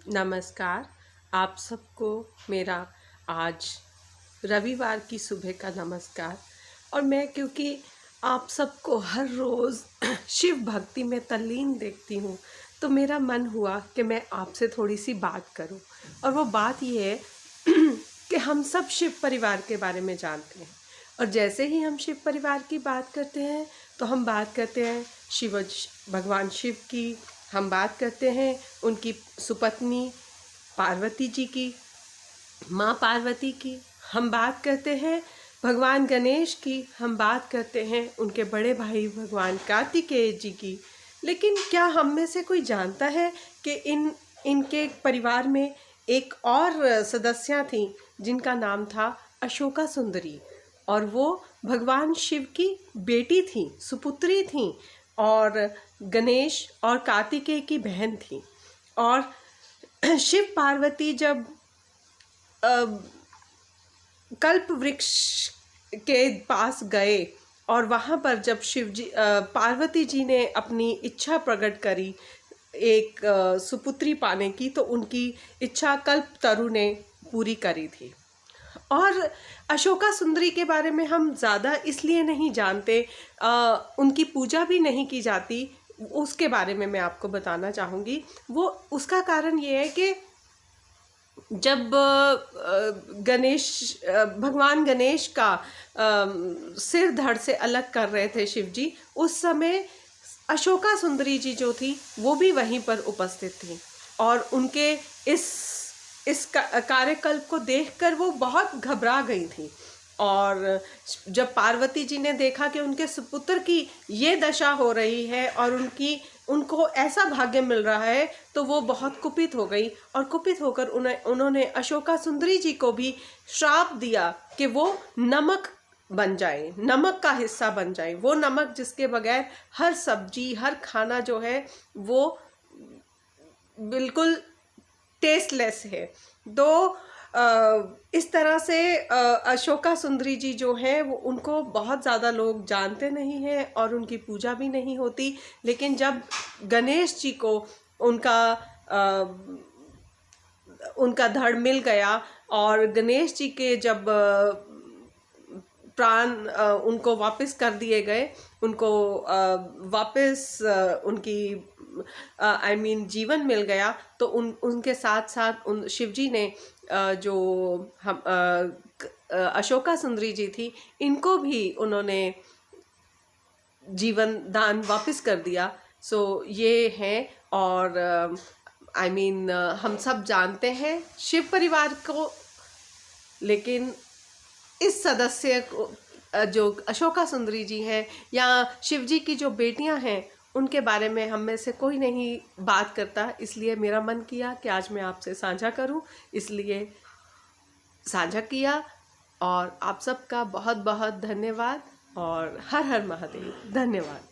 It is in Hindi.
नमस्कार। आप सबको मेरा आज रविवार की सुबह का नमस्कार। और मैं क्योंकि आप सबको हर रोज़ शिव भक्ति में तल्लीन देखती हूँ, तो मेरा मन हुआ कि मैं आपसे थोड़ी सी बात करूँ। और वो बात ये है कि हम सब शिव परिवार के बारे में जानते हैं, और जैसे ही हम शिव परिवार की बात करते हैं तो हम बात करते हैं भगवान शिव की, हम बात करते हैं उनकी सुपत्नी पार्वती जी की, माँ पार्वती की, हम बात करते हैं भगवान गणेश की, हम बात करते हैं उनके बड़े भाई भगवान कार्तिकेय जी की। लेकिन क्या हम में से कोई जानता है कि इनके परिवार में एक और सदस्या थी जिनका नाम था अशोका सुंदरी, और वो भगवान शिव की बेटी थी, सुपुत्री थी, और गणेश और कार्तिकेय की बहन थी। और शिव पार्वती जब कल्प वृक्ष के पास गए, और वहाँ पर जब शिव जी पार्वती जी ने अपनी इच्छा प्रकट करी एक सुपुत्री पाने की, तो उनकी इच्छा कल्प तरु ने पूरी करी थी। और अशोका सुंदरी के बारे में हम ज़्यादा इसलिए नहीं जानते, उनकी पूजा भी नहीं की जाती, उसके बारे में मैं आपको बताना चाहूँगी। वो उसका कारण ये है कि जब भगवान गणेश का सिर धड़ से अलग कर रहे थे शिव जी, उस समय अशोका सुंदरी जी जो थी वो भी वहीं पर उपस्थित थी, और उनके इस कार्यकल्प को देखकर वो बहुत घबरा गई थी। और जब पार्वती जी ने देखा कि उनके सुपुत्र की ये दशा हो रही है और उनको ऐसा भाग्य मिल रहा है, तो वो बहुत कुपित हो गई, और कुपित होकर उन्होंने अशोका सुंदरी जी को भी श्राप दिया कि वो नमक बन जाए, नमक का हिस्सा बन जाए, वो नमक जिसके बगैर हर सब्जी हर खाना जो है वो बिल्कुल टेस्टलेस है। तो इस तरह से अशोका सुंदरी जी जो है वो उनको बहुत ज़्यादा लोग जानते नहीं हैं और उनकी पूजा भी नहीं होती। लेकिन जब गणेश जी को उनका धड़ मिल गया, और गणेश जी के जब प्राण उनको वापस कर दिए गए, उनको वापस उनकी जीवन मिल गया, तो उनके साथ साथ उन शिवजी ने जो हम अशोका सुंदरी जी थी, इनको भी उन्होंने जीवन दान वापस कर दिया। सो ये है। और हम सब जानते हैं शिव परिवार को, लेकिन इस सदस्य को जो अशोका सुंदरी जी हैं या शिव जी की जो बेटियां हैं, उनके बारे में हम में से कोई नहीं बात करता। इसलिए मेरा मन किया कि आज मैं आपसे साझा करूं, इसलिए साझा किया। और आप सबका बहुत बहुत धन्यवाद, और हर हर महादेव। धन्यवाद।